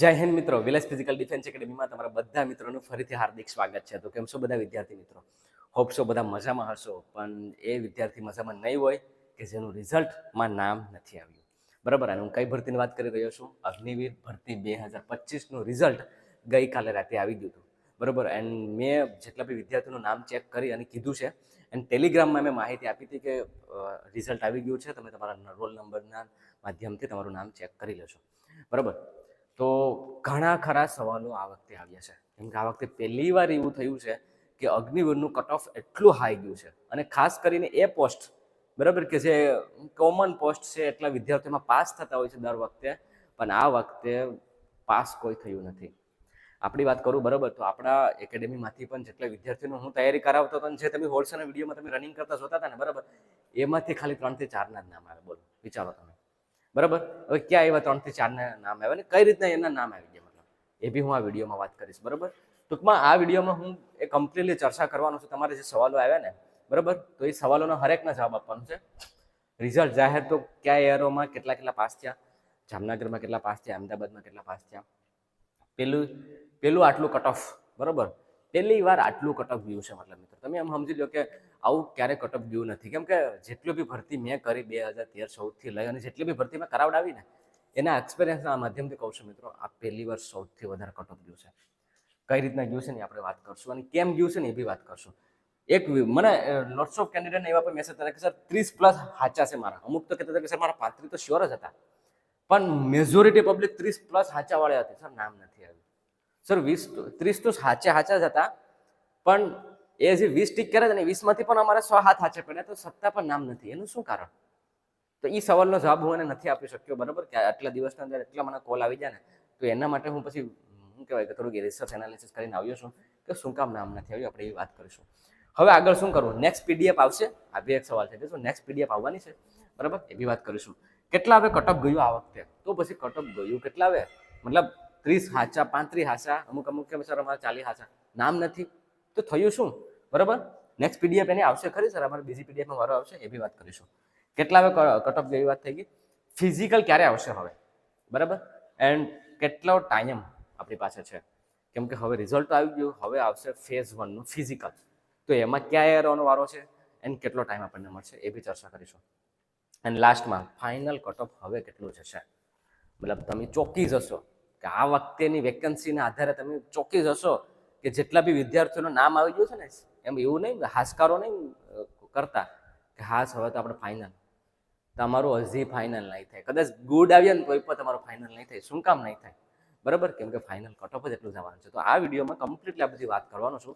જય હિન્દ મિત્રો, village physical defence એકેડેમીમાં તમારા બધા મિત્રોનું ફરીથી હાર્દિક સ્વાગત છે. તો કેમ છો બધા વિદ્યાર્થી મિત્રો? હોપ છો બધા મજામાં હશો. પણ એ વિદ્યાર્થી મજામાં નહીં હોય કે જેનું રિઝલ્ટમાં નામ નથી આવ્યું, બરાબર. અને હું કઈ ભરતીની વાત કરી રહ્યો છું? અગ્નિવીર ભરતી 2025નું રિઝલ્ટ ગઈકાલે રાતે આવી ગયું હતું, બરાબર. એન્ડ મેં જેટલા બી વિદ્યાર્થીઓનું નામ ચેક કરી અને કીધું છે, એન્ડ ટેલિગ્રામમાં મેં માહિતી આપી હતી કે રિઝલ્ટ આવી ગયું છે, તમે તમારા રોલ નંબરના માધ્યમથી તમારું નામ ચેક કરી લેશો, બરાબર. તો ઘણા ખરા સવાલો આ વખતે આવ્યા છે, કેમ કે આ વખતે પહેલી વાર એવું થયું છે કે અગ્નિવીરનું કટ ઓફ એટલું હાઈ ગયું છે. અને ખાસ કરીને એ પોસ્ટ, બરાબર, કે જે કોમન પોસ્ટ છે, એટલા વિદ્યાર્થીઓમાં પાસ થતા હોય છે દર વખતે, પણ આ વખતે પાસ કોઈ થયું નથી. આપણી વાત કરું, બરાબર, તો આપણા એકેડેમીમાંથી પણ જેટલા વિદ્યાર્થીઓને હું તૈયારી કરાવતો હતો, જે તમે હોલસેલના વિડીયોમાં તમે રનિંગ કરતા જોતા હતા ને, બરાબર, એમાંથી ખાલી 3 થી 4 ના જ નામ આવે. બોલો, વિચારો તમે, બરાબર. હવે ક્યાં એવા 3 થી 4 ના નામ આવ્યા ને કઈ રીતના એના નામ આવી ગયા, મતલબ એ બી હું આ વિડીયોમાં વાત કરીશ, બરાબર. ટૂંકમાં આ વિડીયોમાં હું એ કમ્પ્લીટલી ચર્ચા કરવાનો છું. તમારે જે સવાલો આવ્યા ને, બરાબર, તો એ સવાલોના હરેકના જવાબ આપવાનું છે. રિઝલ્ટ જાહેર તો કયા એરોમાં કેટલા પાસ થયા, જામનગરમાં કેટલા પાસ થયા, અમદાવાદમાં કેટલા પાસ થયા. પેલું આટલું કટ ઓફ, બરાબર, પહેલી વાર આટલું કટ ઓફ ગયું છે. મતલબ મિત્રો તમે એમ સમજી લો કે આવું ક્યારેય કટ ઓફ ગયું નથી, કેમ કે જેટલી બી ભરતી મેં કરી 2013-14થી લઈ અને જેટલી બી ભરતી મેં કરાવડાવી ને, એના એક્સપિરિયન્સના માધ્યમથી કહું છું મિત્રો, આ પહેલી વાર સૌથી વધારે કટ ઓફ ગયું છે. કઈ રીતના ગયું છે ને આપણે વાત કરશું, અને કેમ ગયું છે ને એ બી વાત કરશું. એક મને લોટ્સ ઓફ કેન્ડિડેટને એવા પણ મેસેજ કરે કે સર 30+ સાચા છે મારા. અમુક તો કહેતા હતા કે સર મારા 35 તો શ્યોર જ હતા, પણ મેજોરિટી પબ્લિક 30+ સાચા વાળા હતી. સર નામ નથી આવ્યું. સર 30 તો સાચા જ હતા, પણ એ જે 20 ટીક કરે છે ને, 20માંથી પણ અમારે 100 હાથ સાચા પડ્યા, તો સત્તા પણ નામ નથી. એનું શું કારણ? તો એ સવાલનો જવાબ હું એને નથી આપી શક્યો, બરાબર, કે આટલા દિવસના અંદર એટલા મને કોલ આવી જાય ને, તો એના માટે હું પછી શું કહેવાય કે થોડુંક રિસર્ચ એનાલિસિસ કરીને આવ્યો છું કે શું કામ નામ નથી આવ્યું. આપણે એ વાત કરીશું. હવે આગળ શું કરવું? નેક્સ્ટ પીડીએફ આવશે. આ બી એક સવાલ છે કે શું નેક્સ્ટ પીડીએફ આવવાની છે, બરાબર, એ બી વાત કરીશું. કેટલા હવે કટઅપ ગયું આ વખતે? તો પછી કટઅપ ગયું કેટલા હવે, મતલબ 30 સાચા, 35 સાચા, અમુક કે સર અમારે 40 સાચા, નામ નથી, તો થયું શું, બરાબર. નેક્સ્ટ પીડીએફ એની આવશે ખરી સર? અમારે બીજી પીડીએફમાં વારો આવશે, એ બી વાત કરીશું. કેટલા હવે કટઅપ ગઈ વાત થઈ ગઈ. ફિઝિકલ ક્યારે આવશે હવે, બરાબર, એન્ડ કેટલો ટાઈમ આપણી પાસે છે, કેમ કે હવે રિઝલ્ટ આવી ગયું, હવે આવશે ફેઝ 1નું ફિઝિકલ. તો એમાં ક્યાં એરોનો વારો છે એન્ડ કેટલો ટાઈમ આપણને મળશે, એ બી ચર્ચા કરીશું. એન્ડ લાસ્ટમાં ફાઇનલ કટઓફ હવે કેટલું જશે, મતલબ તમે ચોકી જશો કે આ વખતેની વેકેન્સીના આધારે તમે ચોકી જશો કે જેટલા બી વિદ્યાર્થીઓનું નામ આવી ગયું છે ને, એમ એવું નહીં હાશકારો નહીં કરતા કે હાશ હવે તો આપણે ફાઇનલ. તમારું હજી ફાઇનલ નહીં થાય. કદાચ ગુડ આવ્યા ને કોઈ પણ તમારું ફાઇનલ નહીં થાય. શું કામ નહીં થાય, બરાબર? કેમ કે ફાઇનલ કટઓફ જ એટલું જવાનું છે. તો આ વિડીયોમાં કમ્પ્લીટલી આ બધી વાત કરવાનો છું.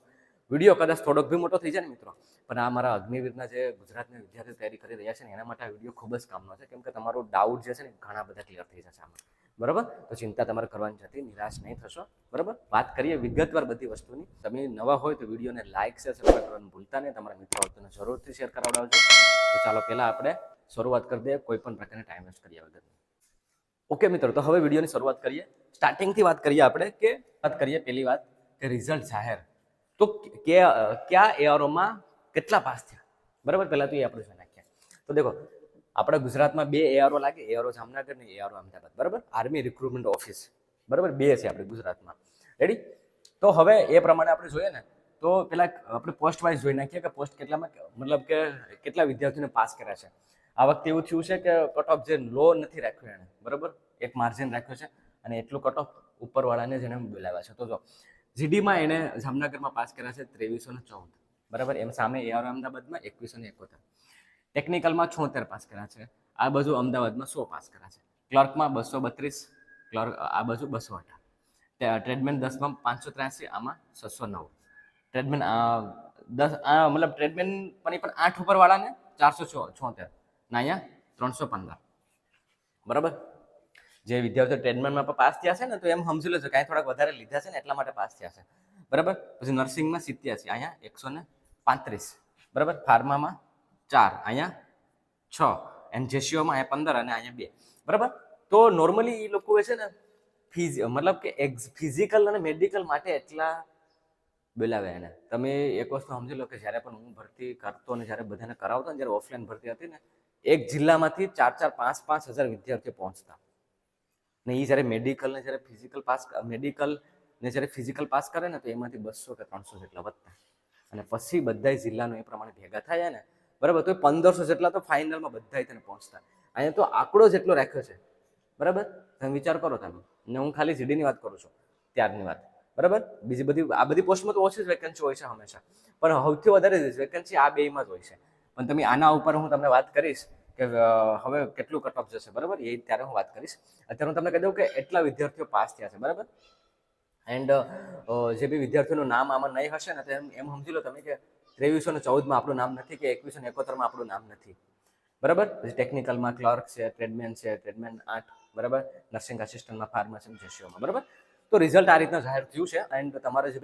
વિડીયો કદાચ થોડોક બી મોટો થઈ જાય ને મિત્રો, પણ આ મારા અગ્નિવીરના જે ગુજરાતના વિદ્યાર્થીઓ તૈયારી કરી રહ્યા છે ને, એના માટે આ વિડીયો ખૂબ જ કામનો છે, કેમ કે તમારો ડાઉટ જે છે ને ઘણા બધા ક્લિયર થઈ જશે આમાં, બરાબર. તો ચિંતા તમારે કરવાની નથી, નિરાશ નહીં થશો, બરાબર. વાત કરીએ વિગતવાર બધી વસ્તુની. તમે નવા હોય તો વિડીયોને લાઇક શેર સબસ્ક્રાઈબ કરવાનું ભૂલતા નહીં. તમારા મિત્રો હોય તો જરૂરથી શેર કરાવડાવજો. તો ચાલો પહેલાં આપણે શરૂઆત કરી દઈએ, કોઈ પણ પ્રકારની ટાઈમ વેસ્ટ કર્યા વગર. ઓકે મિત્રો, તો હવે વિડીયોની શરૂઆત કરીએ. સ્ટાર્ટિંગથી વાત કરીએ આપણે કે વાત કરીએ પહેલી વાત કે રિઝલ્ટ જાહેર તો કયા એઆરઓમાં કેટલા પાસ થયા, બરાબર. પહેલાં તો એ આપણે જોઈ નાખીએ. તો દેખો, આપણા ગુજરાતમાં 2 એઆરઓ લાગે, એઆરઓ જામનગર ને એઆરઓ અમદાવાદ, બરાબર. આર્મી રિક્રુટમેન્ટ ઓફિસ, બરાબર, 2 છે આપણે ગુજરાતમાં. રેડી? તો હવે એ પ્રમાણે આપણે જોઈએ ને, તો પેલા આપણે પોસ્ટ વાઇઝ જોઈ નાખીએ કે પોસ્ટ કેટલામાં, મતલબ કે કેટલા વિદ્યાર્થીઓને પાસ કર્યા છે. આ વખતે એવું થયું છે કે કટ ઓફ જે લો નથી રાખ્યો એને, બરાબર, એક માર્જિન રાખ્યો છે, અને એટલું કટ ઓફ ઉપરવાળાને જ એને બોલાવ્યા છે. તો જો જીડીમાં એને જામનગરમાં પાસ કર્યા છે 2314, બરાબર. એમ સામે એઆર અમદાવાદમાં 2171, ટેકનિકલમાં 76 પાસ કર્યા છે. આ બાજુ અમદાવાદમાં 100 પાસ કર્યા છે. ક્લર્કમાં 232, ક્લર્ક આ બાજુ 218, ટ્રેડમેન 10માં 583, આમાં 609. ટ્રેડમેન 10 મતલબ ટ્રેડમેન પણ 8 ઉપરવાળાને 476 ને અહીંયા 315, બરાબર. જે વિદ્યાર્થીઓ ટ્રેડમેનમાં પણ પાસ થયા છે ને, તો એમ સમજી લેજો કાંઈ થોડાક વધારે લીધા છે ને એટલા માટે પાસ થયા છે, બરાબર. પછી નર્સિંગમાં 87, અહીંયા 135, બરાબર. ફાર્મામાં 4, અહીંયા 6, એન્ડ જેસીઓમાં અહીંયા 15 અને અહીંયા 2, બરાબર. તો નોર્મલી એ લોકો છે ને મતલબ કે ફિઝિકલ અને મેડિકલ માટે એટલા બોલાવે એને. તમે એક વસ્તુ સમજી લો કે જ્યારે પણ હું ભરતી કરતો અને જ્યારે બધાને કરાવતો ને, જ્યારે ઓફલાઈન ભરતી હતી ને, એક જિલ્લામાંથી 4-4, 5-5 હજાર વિદ્યાર્થીઓ પહોંચતા, ને એ જ્યારે મેડિકલ ફિઝિકલ પાસ કરે ને તો એમાંથી 200 કે 300 જેટલા વધતા, અને પછી બધા જિલ્લાનો એ પ્રમાણે ભેગા થાય ને, બરાબર, તો 1500 જેટલા તો ફાઇનલમાં બધા તેને પહોંચતા. અહીંયા તો આંકડો જેટલો રાખ્યો છે, બરાબર. તમે વિચાર કરો તમે, ને હું ખાલી જીડીની વાત કરું છું ત્યારની વાત, બરાબર. બીજી બધી આ બધી પોસ્ટમાં તો ઓછી જ વેકેન્સી હોય છે હંમેશા, પણ સૌથી વધારે વેકેન્સી આ બેમાં જ હોય છે. પણ તમે આના ઉપર હું તમને વાત કરીશ કે હવે કેટલું કટ ઓફ જશે, બરાબર, એ ત્યારે હું વાત કરીશ. અત્યારે હું તમને કહી દઉં કે એટલા વિદ્યાર્થીઓ પાસ થયા છે, બરાબર. એન્ડ જે બી વિદ્યાર્થીઓનું નામ આમાં નહીં હશે ને, તો એમ સમજી લો તમે કે 2314માં આપણું નામ નથી, કે 2171માં આપણું નામ નથી, બરાબર. પછી ટેકનિકલમાં ક્લર્ક છે, ટ્રેડમેન 8, બરાબર, નર્સિંગ આસિસ્ટન્ટમાં, ફાર્મસી, જેસીઓમાં, બરાબર. તો રિઝલ્ટ આ રીતના જાહેર થયું છે. એન્ડ તમારા જે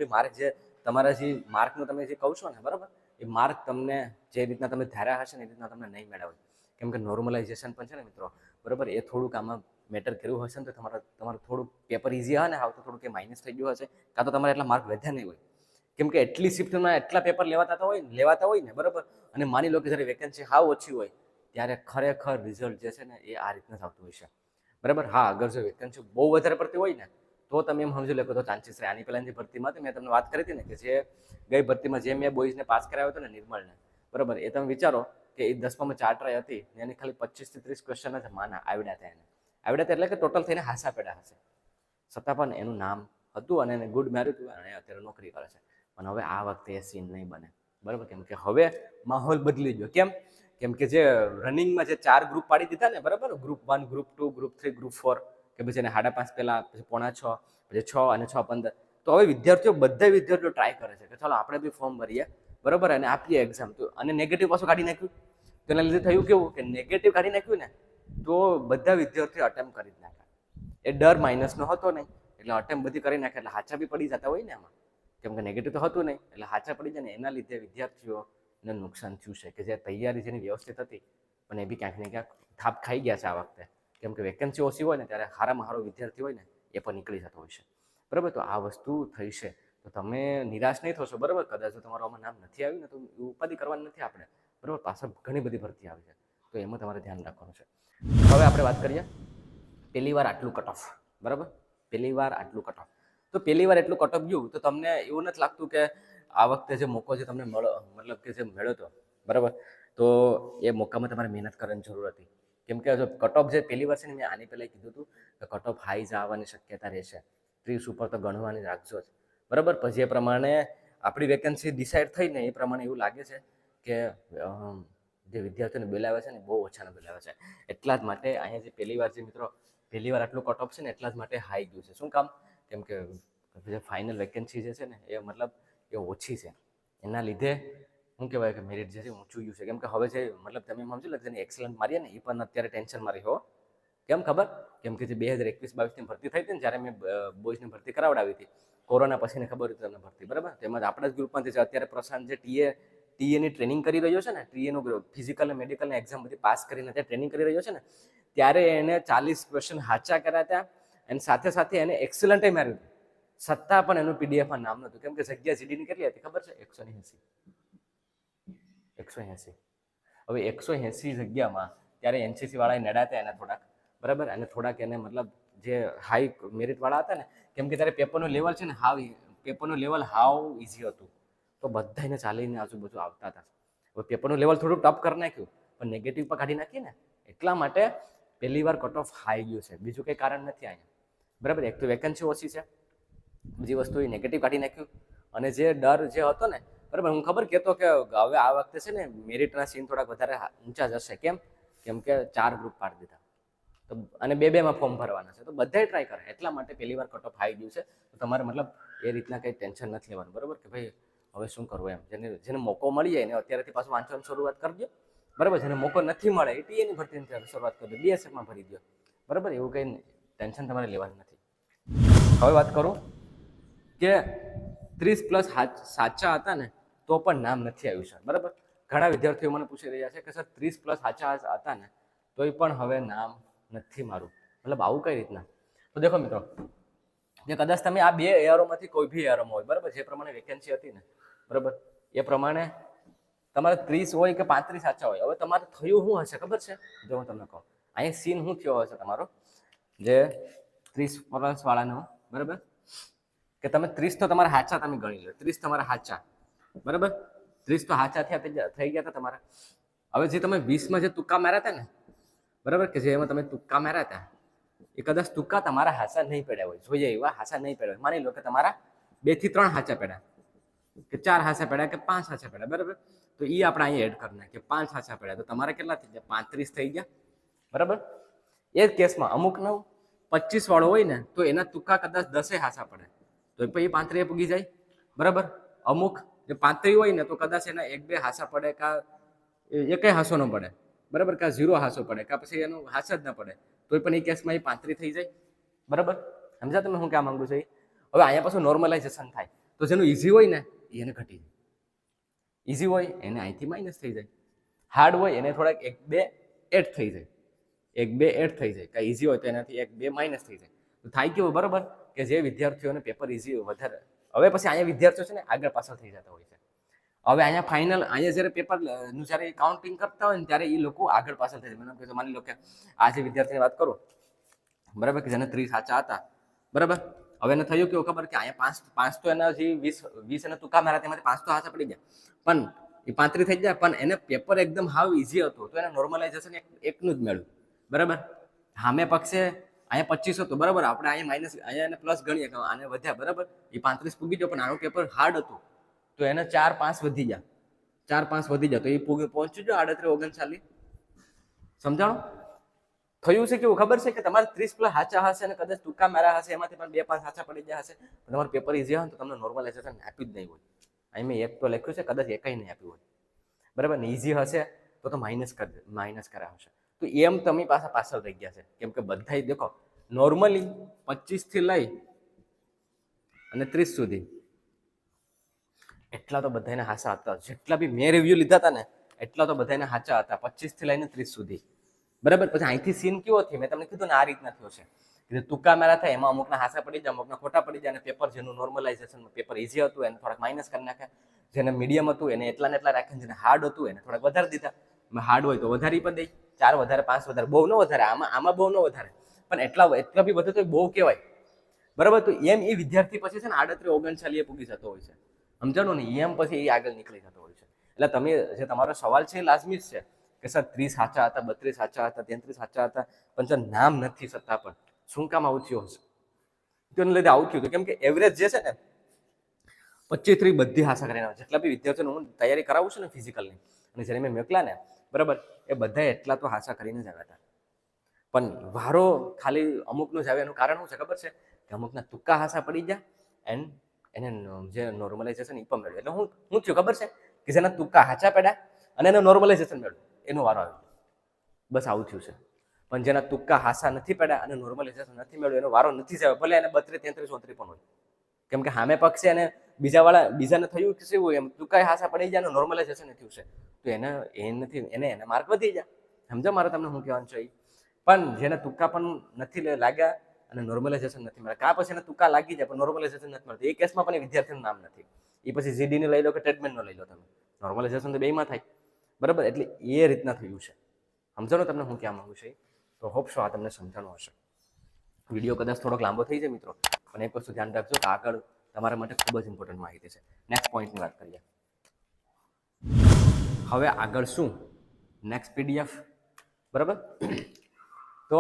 બી માર્કનું તમે જે કહો છો ને, બરાબર, એ માર્ક તમને જે રીતના તમે ધાર્યા હશે ને એ રીતના તમને નહીં મેળવે, કેમ કે નોર્મલાઇઝેશન પણ છે ને મિત્રો, બરાબર, એ થોડુંક આમાં મેટર કર્યું હશે ને, તો તમારું થોડુંક પેપર ઇઝી આવે ને, તો થોડુંક એ માઇનસ થઈ ગયું હશે, કાં તો તમારે એટલા માર્ક વધ્યા નહીં હોય, કેમ કે એટલી શિફ્ટમાં એટલા પેપર લેવાતા હોય ને, બરાબર. અને માની લો કે જ્યારે વેકેન્સી હાવ ઓછી હોય ત્યારે ખરેખર રિઝલ્ટ જે છે ને એ આ રીતના જ આવતું હોય છે, બરાબર. હા, અગર જો વેકેન્સી બહુ વધારે પડતી હોય ને, તો તમે એમ સમજી લો કે તો ચાન્સીસ રહે. આની પહેલાંની ભરતીમાં મેં તમને વાત કરી હતી ને, કે જે ગઈ ભરતીમાં જે મેં બોયઝને પાસ કરાવ્યો હતો ને, નિર્મળને, બરાબર, એ તમે વિચારો કે એ 10માં 4 ટ્રાય હતી ને એની ખાલી 25 થી 30 ક્વેશ્ચન જ માના આવડ્યા હતા. આવડ્યા એટલે કે ટોટલ થઈને હાસા પડ્યા હશે, છતાં પણ એનું નામ હતું અને એને ગુડ મેરિટ હતું અને અત્યારે નોકરી કરે છે. પણ હવે આ વખતે એ સીન નહીં બને, બરાબર, કેમ કે હવે માહોલ બદલી ગયો. કેમ કે જે રનિંગમાં જે 4 ગ્રુપ પાડી દીધા ને, બરાબર, ગ્રુપ 1, ગ્રુપ 2, ગ્રુપ 3, ગ્રુપ 4, કે પછી એને 5.5 પહેલા, પછી 5.25, પછી 6 અને 6:15. તો હવે બધા વિદ્યાર્થીઓ ટ્રાય કરે છે કે ચાલો આપણે બી ફોર્મ ભરીએ, બરાબર, અને આપીએ એક્ઝામ. તો અને નેગેટિવ પાછું કાઢી નાખ્યું, તો એના લીધે થયું કેવું કે નેગેટિવ કાઢી નાખ્યું ને, તો બધા વિદ્યાર્થીઓ અટેમ્પ કરી જ નાખ્યા. એ ડર માઇનસનો હતો નહીં, એટલે અટેમ્પ બધી કરી નાખ્યા, એટલે હાચા બી પડી જતા હોય ને એમાં, કેમ કે નેગેટિવ તો હતું નહીં, એટલે હાચા પડી જાય ને, એના લીધે વિદ્યાર્થીઓને નુકસાન થયું છે. કે જે તૈયારી જેની વ્યવસ્થિત હતી પણ એ બી ક્યાંક ને ક્યાંક થાપ ખાઈ ગયા છે આ વખતે, કેમ કે વેકેન્સી ઓછી હોય ને ત્યારે સારામાં સારો વિદ્યાર્થી હોય ને એ પણ નીકળી જતો હોય છે, બરાબર. તો આ વસ્તુ થઈ છે, તો તમે નિરાશ નહીં થશો, બરાબર. કદાચ જો તમારું આમાં નામ નથી આવ્યું ને, તો ઉપાધિ કરવાની નથી આપણે, બરાબર. પાછળ ઘણી બધી ભરતી આવી છે, તો એમાં તમારે ધ્યાન રાખવાનું છે. હવે આપણે વાત કરીએ પહેલી વાર આટલું કટ ઓફ, બરાબર, પહેલી વાર આટલું કટ ઓફ. તો પહેલી વાર એટલું કટ ઓફ ગયું, તો તમને એવું નથી લાગતું કે આ વખતે જે મોકો જે તમને મતલબ કે જે મળ્યો હતો, બરાબર, તો એ મોકામાં તમારે મહેનત કરવાની જરૂર હતી. કેમ કે જો કટ ઓફ જે પહેલી વાર છે ને, મેં આની પહેલાં કીધું હતું કે કટ ઓફ હાઈ જવાની શક્યતા રહેશે, 30 ઉપર તો ગણવાની રાખજો જ, બરાબર. પછી એ પ્રમાણે આપણી વેકેન્સી ડિસાઇડ થઈને એ પ્રમાણે એવું લાગે છે કે જે વિદ્યાર્થીઓને બોલાવે છે ને બહુ ઓછાને બોલાવે છે. એટલા જ માટે અહીંયા જે પહેલી વાર આટલું કટ ઓફ છે ને, એટલા જ માટે હાઈ ગયું છે. શું કામ? કેમ કે જે ફાઇનલ વેકેન્સી જે છે ને એ મતલબ એ ઓછી છે, એના લીધે શું કહેવાય કે મેરિટ જે છે ઊંચું ગયું છે. કેમ કે હવે જે મતલબ તમે સમજી લો જેને એક્સલન્ટ મારીએ ને, એ પણ અત્યારે ટેન્શનમાં રહ્યો. કેમ ખબર? કેમ કે જે 2021-22ની ભરતી થઈ હતી ને, જ્યારે મેં બોયઝની ભરતી કરાવડાવી હતી, કોરોના પછીને ખબર હતી તમને ભરતી, બરાબર. તેમાં આપણા જ ગ્રુપમાંથી છે અત્યારે પ્રશાંત, જે ટીએની ટ્રેનિંગ કરી રહ્યો છે ને, ટીએનું ફિઝિકલ અને મેડિકલની એક્ઝામ બધી પાસ કરીને ત્યાં ટ્રેનિંગ કરી રહ્યો છે ને, ત્યારે એને 40 ક્વેશ્ચન હાચા કર્યા હતા, અને સાથે સાથે એને એક્સલન્ટે માર્યું હતું, છતાં પણ એનું પીડીએફમાં નામ નહોતું. કેમ કે જગ્યા જીડીની કેટલી હતી ખબર છે? 180. હવે 180 જગ્યામાં ત્યારે એનસીસી વાળાએ નડાતા એને થોડાક, બરાબર, અને થોડાક એને મતલબ જે હાઈ મેરિટ વાળા હતા ને, કેમ કે ત્યારે પેપરનું લેવલ છે ને હાવ ઇઝી હતું, તો બધા એને ચાલીને આજુબાજુ આવતા હતા. હવે પેપરનું લેવલ થોડું ટફ કરી નાખ્યું, પણ નેગેટિવ પર કાઢી નાખીએ ને, એટલા માટે પહેલી વાર કટ ઓફ હાઈ ગયું છે. બીજું કંઈ કારણ નથી અહીંયા, બરાબર. એક તો વેકેન્સી ઓછી છે, બીજી વસ્તુ એ નેગેટિવ કાઢી નાખ્યું, અને જે ડર જે હતો ને, બરાબર, હું ખબર કહેતો કે હવે આ વખતે છે ને મેરિટના સીન થોડાક વધારે ઊંચા જશે. કેમ કે 4 ગ્રુપ પાડી દીધા, તો અને 2-2માં ફોર્મ ભરવાના છે, તો બધાય ટ્રાય કરે. એટલા માટે પહેલી વાર કટ ઓફ હાઈ ગયું છે. તો તમારે મતલબ એ રીતના કંઈ ટેન્શન નથી લેવાનું, બરાબર, કે ભાઈ હવે શું કરવું એમ. જેને મોકો મળી જાય ને અત્યારેથી પાછું વાંચવાની શરૂઆત કરજો, બરાબર. જેને મોકો નથી મળે એ ટીએની ભરતીની શરૂઆત કરજો, બીએસએફમાં ભરી દો, બરાબર. એવું કંઈ ટેન્શન તમારે લેવાનું નથી. હવે વાત કરું કે 30+ સાચા હતા ને તો પણ નામ નથી આવ્યું છે, બરાબર. ઘણા વિદ્યાર્થીઓ મને પૂછી રહ્યા છે કે સર 30+ સાચા હતા ને તોય પણ હવે નામ નથી મારું, મતલબ આવું કઈ રીતના? તો દેખો મિત્રો, જે કદાચ તમે આ 2 એઆરઓમાંથી કોઈ બી એઆરઓમાં હોય, બરાબર, જે પ્રમાણે વેકેન્સી હતી ને, બરાબર, એ પ્રમાણે તમારે 30 હોય કે 35 સાચા હોય. હવે તમારે થયું શું હશે ખબર છે? જો હું તમને કહું, અહીંયા સીન શું થયો હશે તમારો, જે 30+ વાળાનો, બરાબર, કે તમે 30 તો તમારા હાચા તમે ગણી લો, 30 તમારા હાચા, બરાબર, 30 તો હાચા થઈ ગયા હતા તમારા. હવે જે તમે 20માં જે તુક્કા માર્યા હતા ને, બરાબર, કે જેમાં તમે તુક્કા માર્યા હતા એ કદાચ તુક્કા તમારા હાચા નહીં પડ્યા હોય, જોઈએ એવા હાચા નહીં પડ્યા હોય. માની લો કે તમારા 2 થી 3 હાચા પડ્યા, કે 4 હાચા પડ્યા, કે 5 હાચા પડ્યા, બરાબર, તો એ આપણે અહીંયા એડ કરી નાખીએ. 5 હાચા પડ્યા તો તમારે કેટલા થઈ ગયા? 35 થઈ ગયા, બરાબર. એ જ કેસમાં અમુકનો 25 વાળો હોય ને તો એના તુક્કા કદાચ 10 હાચા પડે તો એ 35 પૂગી જાય, બરાબર. અમુક જે 35 હોય ને તો કદાચ એના 1-2 હાચા પડે, કા એકેય હાસો ન પડે, બરાબર, કા 0 હાસો પડે, કા પછી એનો હાચા જ ના પડે, તો પણ એ કેસમાં એ 35 થઈ જાય, બરાબર. સમજા તમે હું કહેવા માંગુ છું? હવે અહીંયા પાછું નોર્મલાઇઝેશન થાય તો જેનું ઇઝી હોય ને એને ઘટી જાય, ઇઝી હોય એને અહીંથી માઇનસ થઈ જાય, હાર્ડ હોય એને થોડાક 1-2 એડ થઈ જાય, 1-2 એડ થઈ જાય, કાંઈ ઇઝી હોય તો એનાથી 1-2 માઇનસ થઈ જાય. તો થાય કેવું, બરાબર, કે જે વિદ્યાર્થીઓને પેપર ઇઝી વધારે, હવે પછી અહીંયા વિદ્યાર્થીઓ છે ને આગળ પાછળ થઈ જતા હોય છે. હવે અહીંયા ફાઇનલ, અહીંયા જ્યારે પેપરનું જ્યારે કાઉન્ટિંગ કરતા હોય ને ત્યારે એ લોકો આગળ પાછળ થઈ જાય. મને માની લો કે આ જે વિદ્યાર્થીની વાત કરું, બરાબર, કે જેને 30 સાચા હતા, બરાબર. હવે એને થયું કેવું ખબર, કે અહીંયા 5 તો એના જે 20 એને તુક્કા માર્યા તેમાંથી 5 તો હાચા પડી ગયા, પણ એ 35 થઈ જાય, પણ એને પેપર એકદમ હાવ ઇઝી હતું તો એને નોર્મલાઇઝેશન એકનું જ મળ્યું, બરાબર. સામે પક્ષે અહીંયા 25 હતું, બરાબર, આપણે અહીંયા માઇનસ, અહીંયા એને પ્લસ ગણીએ કે આને વધ્યા, બરાબર, એ 35 પૂગી ગયો, પણ આનું પેપર હાર્ડ હતું તો એને 4-5 વધી ગયા, 4-5 વધી જાય તો એ પહોંચ્યું જો 38-39. સમજાણો? થયું છે કેવું ખબર છે, કે તમારે 30+ હાચા હશે અને કદાચ તુક્કા માર્યા હશે, એમાંથી પણ 2-5 હાચા પડી ગયા હશે, તમારું પેપર ઇઝી હોય તો તમને નોર્મલાઇઝેશન આપ્યું જ નહીં હોય. અહીં મેં 1 તો લખ્યું છે, કદાચ એકેય નહીં આપ્યું હોય, બરાબર ને. ઇઝી હશે તો માઇનસ કર્યા હશે, તો એમ તમે પાછળ રહી ગયા છે. કેમ કે બધા દેખો નોર્મલી 25 થી લઈ અને 30 સુધી એટલા તો બધાને હાચા હતા, જેટલા બી મેં રિવ્યુ લીધા હતા ને એટલા તો બધાને હાચા હતા, 25 થી લઈને 30 સુધી, બરાબર. પછી અહીંથી સીન કેવો થયો, મેં તમને કીધું ને આ રીતના થયો છે, કે તુક્કા મારા થાય એમાં અમુકના હાચા પડી જાય, અમુકના ખોટા પડી જાય, અને પેપર જેનું નોર્મલાઇઝેશન પેપર ઇઝી હતું એને થોડાક માઇનસ કરી નાખ્યા, જેને મીડિયમ હતું એને એટલા ને એટલા રાખ્યા, જેને હાર્ડ હતું એને થોડાક વધારે દીધા. હાર્ડ હોય તો વધારી પણ દઈ, 4 વધારે 5 વધારે, બહુ ન વધારે, આમાં બહુ ન વધારે, પણ એટલા બી વધુ તો બહુ કહેવાય, બરાબર. તો એમ એ વિદ્યાર્થી પછી છે ને 38-39 પૂગી જતો હોય છે, સમજાણો ને. એમ પછી એ આગળ નીકળી જતો હોય છે. એટલે તમે જે તમારો સવાલ છે એ લાઝમી જ છે કે સર 30 સાચા હતા, 32 સાચા હતા, 33 સાચા હતા, પણ સર નામ નથી છતાં પણ શું કામ આવું થયું હશે? તો એને લીધે આવું થયું હતું, કેમ કે એવરેજ જે છે ને 25-30 બધી હાંસા કરીને જેટલા બી વિદ્યાર્થીઓને હું તૈયારી કરાવું છું ને ફિઝિકલની, અને જ્યારે મેં મોકલા ને, બરાબર, એ બધા એટલા તો હાંસા કરીને જ આવ્યા હતા. પણ વારો ખાલી અમુકનો જ આવે, એનું કારણ શું છે ખબર છે? કે અમુકના તુક્કા હાંસા પડી ગયા એન્ડ એને જે નોર્મલાઇઝેશન એ પણ મળ્યું. એટલે હું થયું ખબર છે, કે જેના તુક્કા હાચા પડ્યા અને એને નોર્મલાઇઝેશન મળ્યું, એનો વારો આવ્યો. બસ આવું થયું છે. પણ જેના તુક્કા હાસા નથી પડ્યા અને નોર્મલાઇઝેશન નથી મળ્યું એનો વારો નથી જ આવ્યો, ભલે એને 32, 33, 34 પણ હોય. કેમ કે સામે પક્ષે એને બીજાને થયું કે શું એમ તુક્કા હાસા પડી જાય અને નોર્મલાઇઝેશન થયું છે, તો એને માર્ક વધી જાય. સમજો મારે તમને હું કહેવાનું છે? પણ જેને તુક્કા પણ નથી લાગ્યા અને નોર્મલાઇઝેશન નથી મળ્યા, કાં પછી એને તુક્કા લાગી જાય પણ નોર્મલાઇઝેશન નથી મળતું, એ કેસમાં પણ એ વિદ્યાર્થીનું નામ નથી. એ પછી જીડીને લઈ લો કે ટ્રીટમેન્ટનો લઈ લો, તમે નોર્મલાઇઝેશન તો બેમાં થાય, બરાબર. એટલે એ રીતના થયું છે. સમજાણો તમને હું કહેવા માંગુ છું? તો હોપ છો આ તમને સમજાણું હશે. વિડીયો કદાચ થોડોક લાંબો થઈ જાય મિત્રો, પણ એક વસ્તુ ધ્યાન રાખજો કે આગળ તમારા માટે ખૂબ જ ઇમ્પોર્ટન્ટ માહિતી છે. નેક્સ્ટ પોઈન્ટની વાત કરીએ. હવે આગળ શું? નેક્સ્ટ PDF, બરાબર. તો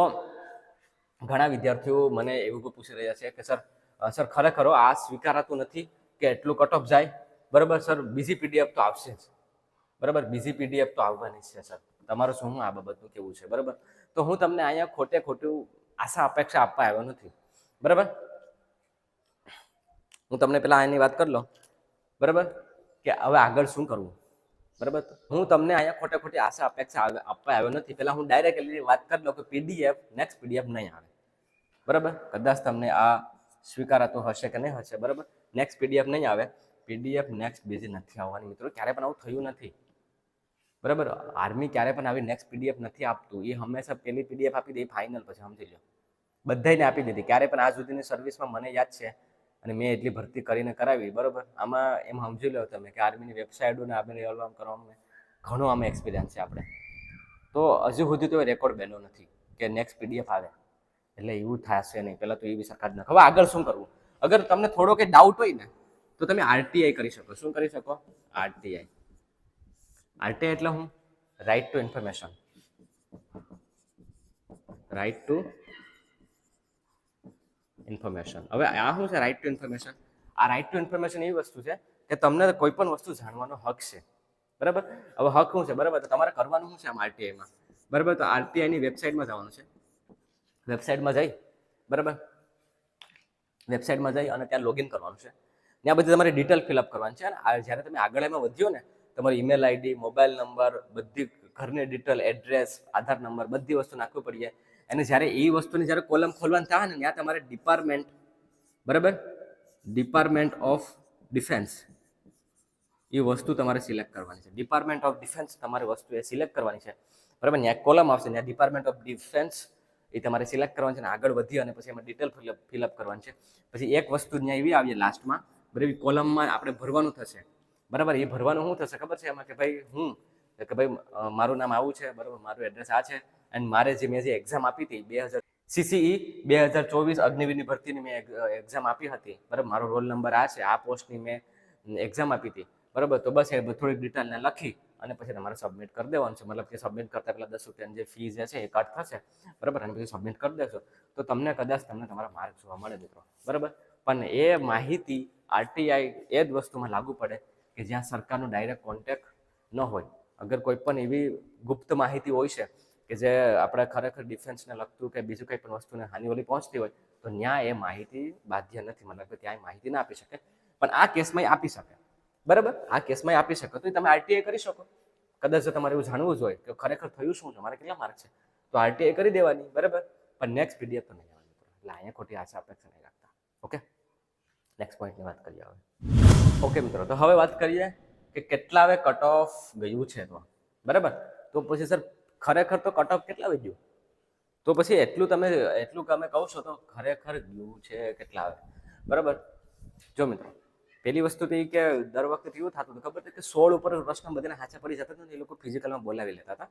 ઘણા વિદ્યાર્થીઓ મને એવું પૂછી રહ્યા છે કે સર ખરેખર આ સ્વીકારાતું નથી કે એટલું કટ ઓફ જાય, બરાબર. સર બીજી PDF તો આવશે જ, બરાબર, બીજી PDF તો આવવાની છે સર, તમારું શું આ બાબતનું કેવું છે? બરાબર. તો હું તમને અહીંયા ખોટું આશા અપેક્ષા આપવા આવ્યો નથી, બરાબર. હું તમને પેલા આની વાત કરી લો, બરાબર, કે હવે આગળ શું કરવું, બરાબર. હું તમને અહીંયા ખોટી આશા અપેક્ષા આપવા આવ્યો નથી. પેલા હું ડાયરેક્ટલી વાત કરી લો કે નેક્સ્ટ PDF નહીં આવે, બરાબર. કદાચ તમને આ સ્વીકારાતું હશે કે નહીં હશે, બરાબર. નેક્સ્ટ PDF નહીં આવે, PDF નેક્સ્ટ બીજી નથી આવવાની મિત્રો, ક્યારે પણ આવું થયું નથી, બરાબર. આર્મી ક્યારે પણ આવી નેક્સ્ટ PDF નથી આપતું, એ હંમેશા પેલી PDF આપી દે ફાઇનલ, પછી સમજી લો બધાને આપી દીધી. ક્યારે પણ આ સુધીની સર્વિસમાં મને યાદ છે અને મેં એટલી ભરતી કરીને કરાવી, બરાબર. આમાં એમ સમજી લો તમે કે આર્મીની વેબસાઇટોને આપણે એલ્બમ કરવામાં ઘણો આમાં એક્સપિરિયન્સ છે આપણે. તો હજુ સુધી તો રેકોર્ડ બન્યો નથી કે નેક્સ્ટ PDF આવે, એટલે એવું થશે નહીં. પહેલાં તો એ વિશે કાઢ નાખ. હવે આગળ શું કરવું? અગર તમને થોડો કંઈ ડાઉટ હોય ને તો તમે આરટીઆઈ કરી શકો. શું કરી શકો? આરટીઆઈ. આરટીઆઈ એટલે હું? Right to information. Right to information. હવે આ શું છે રાઇટ ટુ ઇન્ફોર્મેશન? આ રાઇટ ટુ ઇન્ફોર્મેશન એવી વસ્તુ છે કે તમને કોઈ પણ વસ્તુ જાણવાનો હક છે. બરાબર? હવે હક શું છે? બરાબર, તો તમારે કરવાનું શું છે આમ આરટીઆઈમાં? બરાબર, તો આરટીઆઈની વેબસાઇટમાં જવાનું છે. વેબસાઇટમાં જઈ, બરાબર, વેબસાઇટમાં જઈ અને ત્યાં લોગિન કરવાનું છે. ત્યાં બધી તમારી ડિટેલ ફિલઅપ કરવાની છે. અને જ્યારે તમે આગળ એમાં વધ્યો ને, તમારી ઈમેલ આઈડી, મોબાઈલ નંબર, બધી ઘરની ડિટેલ, એડ્રેસ, આધાર નંબર, બધી વસ્તુ નાખવી પડીએ. અને જ્યારે એ વસ્તુની જ્યારે કોલમ ખોલવાનું થાય ને, ત્યાં તમારે ડિપાર્ટમેન્ટ, બરાબર, ડિપાર્ટમેન્ટ ઓફ ડિફેન્સ એ વસ્તુ તમારે સિલેક્ટ કરવાની છે. ડિપાર્ટમેન્ટ ઓફ ડિફેન્સ તમારી વસ્તુ એ સિલેક્ટ કરવાની છે. બરાબર, ત્યાં કોલમ આવશે, ત્યાં ડિપાર્ટમેન્ટ ઓફ ડિફેન્સ એ તમારે સિલેક્ટ કરવાની છે. અને આગળ વધી અને પછી એમાં ડિટેલ ફિલઅપ કરવાની છે. પછી એક વસ્તુ ત્યાં એવી આવીએ લાસ્ટમાં, બરાબર, કોલમમાં આપણે ભરવાનું થશે. બરાબર, એ ભરવાનું શું થશે ખબર છે એમાં? કે ભાઈ મારું નામ આવું છે, બરાબર, મારું એડ્રેસ આ છે, અને મારે મેં જે એક્ઝામ આપી હતી 2000 CCE 2024 અગ્નિવીરની ભરતીની મેં એક્ઝામ આપી હતી. બરાબર, મારો રોલ નંબર આ છે, આ પોસ્ટની મેં એક્ઝામ આપી હતી. બરાબર, તો બસ એ થોડીક ડિટેલને લખી અને પછી તમારે સબમિટ કરી દેવાનું છે. મતલબ કે સબમિટ કરતા પહેલાં 10 રૂપિયાની જે ફી જે છે એ કટ થશે. બરાબર, અને પછી સબમિટ કરી દેશો તો તમને કદાચ તમારા માર્ક જોવા મળે મિત્રો. બરાબર, પણ એ માહિતી આરટીઆઈ એ જ વસ્તુમાં લાગુ પડે કે જ્યાં સરકારનો ડાયરેક્ટ કોન્ટેક્ટ ન હોય. અગર કોઈ પણ એવી ગુપ્ત માહિતી હોય છે કે જે આપણે ખરેખર ડિફેન્સને લગતું કે બીજું કંઈ પણ વસ્તુને હાનિવાલી પહોંચતી હોય, તો ત્યાં એ માહિતી બાધ્ય નથી. મતલબ કે ત્યાં માહિતી ના આપી શકે. પણ આ કેસમાં આપી શકે. બરાબર, આ કેસમાં આપી શકો તો તમે આરટીઆઈ કરી શકો. કદાચ જો તમારે એવું જાણવું જ હોય કે ખરેખર થયું શું છે, મારે કેટલા માર્ક છે, તો આરટીઆઈ કરી દેવાની. બરાબર, પણ નેક્સ્ટ પીડીએફ તો નહીં આવવાની. એટલે અહીંયા ખોટી આશા અપેક્ષા નહીં રાખતા. ઓકે, નેક્સ્ટ પોઈન્ટની વાત કરીએ હવે. ઓકે મિત્રો, તો હવે વાત કરીએ કે કેટલા હવે કટ ઓફ ગયું છે. તો બરાબર, તો પછી સર ખરેખર તો કટ ઓફ કેટલા ગયું? તો પછી એટલું તમે કહો છો તો ખરેખર ગયું છે કેટલા આવે? બરાબર, જો મિત્રો, પહેલી વસ્તુ તો એ કે દર વખતે એવું થતું હતું ખબર છે કે 16 ઉપર પ્રશ્ન બધાને હાચા પડી જતા હતા ને, એ લોકો ફિઝિકલમાં બોલાવી લેતા હતા.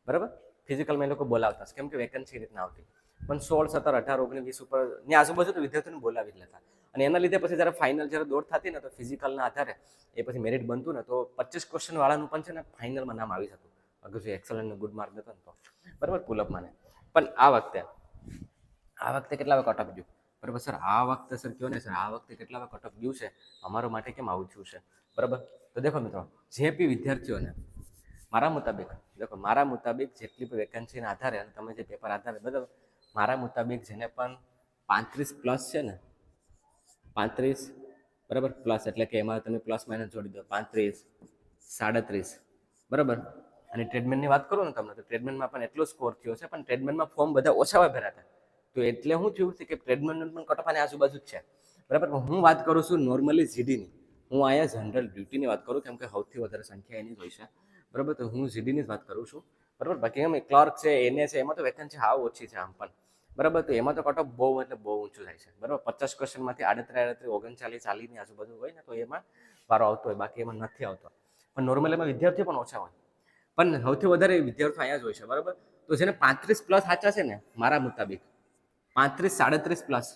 બરાબર, ફિઝિકલમાં એ લોકો બોલાવતા કેમ કે વેકન્સી રીતના આવતી. પણ 16, 17, 18, 19, 20 ઉપર ની આજુબાજુ તો વિદ્યાર્થીઓને બોલાવી જ લેતા. અને એના લીધે પછી જ્યારે ફાઇનલ જ્યારે દોડ થતી ને, તો ફિઝિકલના આધારે એ પછી મેરિટ બનતું ને, તો 25 ક્વેશ્ચન વાળાનું પણ છે ને ફાઇનલમાં નામ આવી જતું. અગર જો એક્સલન્ટ ગુડ માર્ક દેતો ને તો. બરાબર, પુલઅપમાં ને. પણ આ વખતે કેટલા કટ ઓફ ગયું? બરાબર સર, આ વખતે સર કયો ને સર, આ વખતે કેટલા કટ ઓફ ગયું છે? અમારો માટે કેમ આવું થયું છે? બરાબર, તો દેખો મિત્રો, જે બી વિદ્યાર્થીઓને મારા મુતાબિક જેટલી પણ વેકન્સીના આધારે અને તમે જે પેપર આધારે, બરાબર, મારા મુતાબિક જેને પણ 35 પ્લસ છે ને, 35 બરાબર પ્લસ, એટલે કે એમાં તમે પ્લસ માઇનસ જોડી દો, 35, 37, બરાબર. અને ટ્રેડમેનની વાત કરું ને તમને, તો ટ્રેડમેનમાં પણ એટલો સ્કોર થયો છે. પણ ટ્રેડમેનમાં ફોર્મ બધા ઓછા ભર્યા હતા. તો એટલે શું થયું છે કે ટ્રેડમેનનું પણ કટ ઓફ આની આજુબાજુ જ છે. બરાબર, હું વાત કરું છું નોર્મલી જીડીની. હું અહીંયા જનરલ ડ્યુટીની વાત કરું કેમ કે સૌથી વધારે સંખ્યા એની જ હોય છે. બરાબર, તો હું જીડીની જ વાત કરું છું. બરાબર, બાકી એમ ક્લર્ક છે, એને છે, એમાં તો વેકન્સી હાવ ઓછી છે આમ પણ. બરાબર, તો એમાં તો કટ ઓફ બહુ એટલે બહુ ઊંચું થાય છે. બરાબર, 50 ક્વેશ્ચનમાંથી 38, 39, 40 ની આજુબાજુ હોય ને, તો એમાં વારો આવતો હોય, બાકી એમાં નથી આવતો. પણ નોર્મલ એમાં વિદ્યાર્થીઓ પણ ઓછા હોય. પણ સૌથી વધારે વિદ્યાર્થીઓ અહીંયા જ હોય છે. બરાબર, તો જેને 35 પ્લસ સાચા છે ને, મારા મુતાબિક 35, 37 પ્લસ,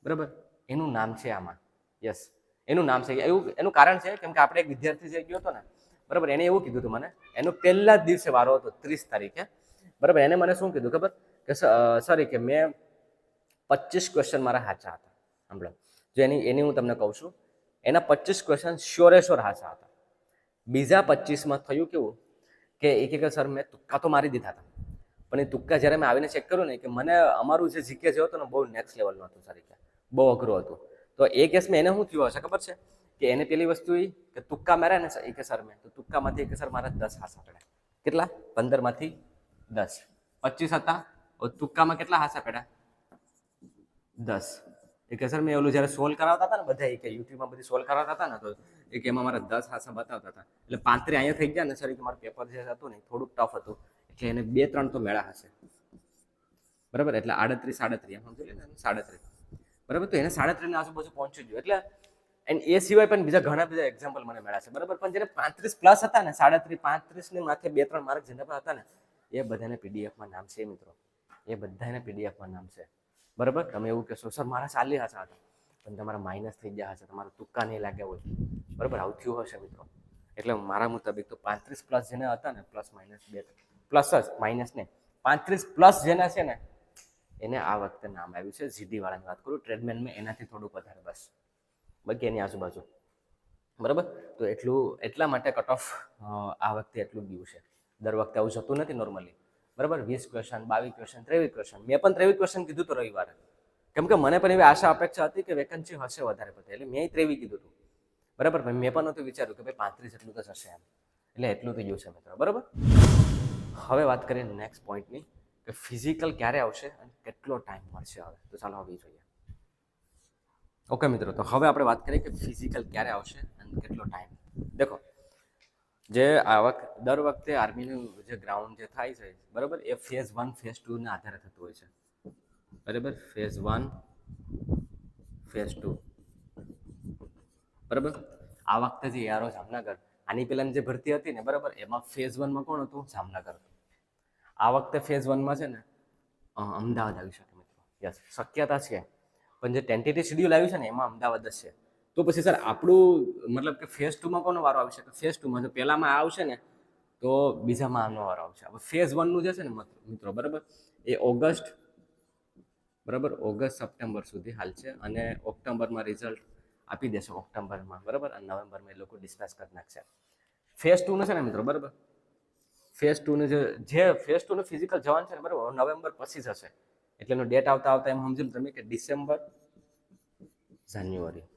બરાબર, એનું નામ છે આમાં. યસ, એનું નામ છે. એનું કારણ છે કેમ કે આપણે એક વિદ્યાર્થી જે ગયો હતો ને, બરાબર, એને એવું કીધું હતું મને, એનો પહેલા જ દિવસે વારો હતો 30 તારીખે. બરાબર, એને મને શું કીધું ખબર? કે સોરી, કે મેં 25 ક્વેશ્ચન મારા સાચા હતા. સાંભળો, જો એની હું તમને કહું છું, એના 25 ક્વેશ્ચન શ્યોરે શ્યોર સાચા હતા. બીજા 25માં થયું કેવું કે એક સર મેં તુક્કા તો મારી દીધા હતા, પણ એ તુક્કા જ્યારે મેં આવીને ચેક કર્યું ને, કે મને અમારું જે જીકે જે હતું ને, બહુ નેક્સ્ટ લેવલનું હતું સર, બહુ અઘરું હતું. તો એ કેસમાં એને શું થયું હશે ખબર છે? કે એને પેલી વસ્તુ એ કે તુક્કા માર્યા ને એ કે સર મેં, તો તુક્કામાંથી એક સર મારા 10 હાસા પડ્યા. કેટલા? 15માંથી 10. 25 હતા, તુક્કામાં કેટલા હાસા પડ્યા? 10. એ કે સર મેં ઓલું જ્યારે સોલ્વ કરાવતા હતા ને, બધા એ કે યુટ્યુબમાં બધી સોલ્વ કરાવતા હતા ને, તો એ કે એમાં મારા 10 હાસા બતાવતા હતા. એટલે 35 અહીંયા થઈ ગયા ને સર, કે મારું પેપર જે હતું ને થોડુંક ટફ હતું, એટલે એને 2-3 તો મેળા હશે. બરાબર, એટલે 38, 37 એમ સમજી લે ને, 37. બરાબર, તો એને 37 ની આજુબાજુ પહોંચી ગયું. એટલે એ સિવાય પણ બીજા ઘણા બધા એક્ઝામ્પલ મને મળ્યા છે. બરાબર, પણ જેને 35 પ્લસ હતા ને, 37, 35 ની માથે 2-3 માર્ક જેને પણ હતા ને, એ બધાને પીડીએફમાં નામ છે મિત્રો. એ બધાને પીડીએફમાં નામ છે. બરાબર, તમે એવું કહેશો સર મારા 40 હતા પણ તમારા માઇનસ થઈ ગયા હશે, તમારા તુક્કા નહીં લાગ્યા હોય. બરાબર, આવું થયું હશે મિત્રો. એટલે મારા મુતાબિક તો 35 પ્લસ જેને હતા ને, પ્લસ માઇનસ 2 પ્લસ જ માઇનસ ને 35 પ્લસ જેના છે ને એને આ વખતે નામ આવ્યું છે. જીડી વાળાની વાત કરું, ટ્રેડમેનમાં એનાથી થોડુંક વધારે બસ, બાકી એની આજુબાજુ. બરાબર, તો એટલા માટે કટ ઓફ આ વખતે એટલું ગયું છે. દર વખતે આવું જતું નથી નોર્મલી. બરાબર, 20 ક્વેશ્ચન, 22 ક્વેશ્ચન, 23 ક્વેશ્ચન. મેં પણ 23 ક્વેશ્ચન કીધું હતું રવિવારે, કેમ કે મને પણ એવી આશા અપેક્ષા હતી કે વેકન્સી હશે વધારે પડતી, એટલે મેં 23 કીધું હતું. બરાબર, મેં પણ નહોતું વિચાર્યું કે ભાઈ 35 એટલું તો થશે એમ, એટલે એટલું તો ગયું છે મિત્રો. બરાબર, હવે વાત કરીએ નેક્સ્ટ પોઈન્ટની કે ફિઝિકલ ક્યારે આવશે અને કેટલો ટાઈમ મળશે હવે. તો ચાલો હવે જોઈએ. ઓકે મિત્રો, તો હવે આપણે વાત કરીએ કે ફિઝિકલ ક્યારે આવશે અને કેટલો ટાઈમ. દેખો, જે દર વખતે આર્મીનું જે ગ્રાઉન્ડ જે થાય છે, બરાબર, એ ફેઝ 1 ફેઝ 2 ના આધારે થતું હોય છે. બરાબર, ફેઝ 1 ફેઝ 2. બરાબર, આ વખતે જે એઆરઓ જામનગર, આની પહેલાની જે ભરતી હતી ને, બરાબર, એમાં ફેઝ 1માં કોણ હતું? જામનગર. આ વખતે ફેઝ 1માં છે ને અમદાવાદ આવી શકે મિત્રો. યસ, શક્યતા છે, પણ જે ટેન્ટેટિવ શેડ્યુલ આવ્યું છે ને એમાં અમદાવાદ જ છે. તો પછી સર આપણું મતલબ કે ફેઝ 2માં કોનો વારો આવી શકે? ફેઝ 2માં જો પહેલામાં આવશે ને તો બીજામાં આનો વારો આવશે. હવે ફેઝ 1નું જે છે ને મિત્રો, બરાબર, એ ઓગસ્ટ, બરાબર, ઓગસ્ટ સપ્ટેમ્બર સુધી હાલ છે, અને ઓક્ટોબરમાં રિઝલ્ટ આપી દેશે ઓક્ટોબરમાં. બરાબર, અને નવેમ્બરમાં એ લોકો ડિસ્પેચ કરી નાખશે. ફેઝ 2નું છે ને મિત્રો, બરાબર, ફેઝ 2નું જે ફેઝ 2નું ફિઝિકલ જવાનું છે ને, બરાબર, નવેમ્બર પછી જ હશે. એટલે એનો ડેટ આવતા એમ સમજી લો તમે કે ડિસેમ્બર જાન્યુઆરી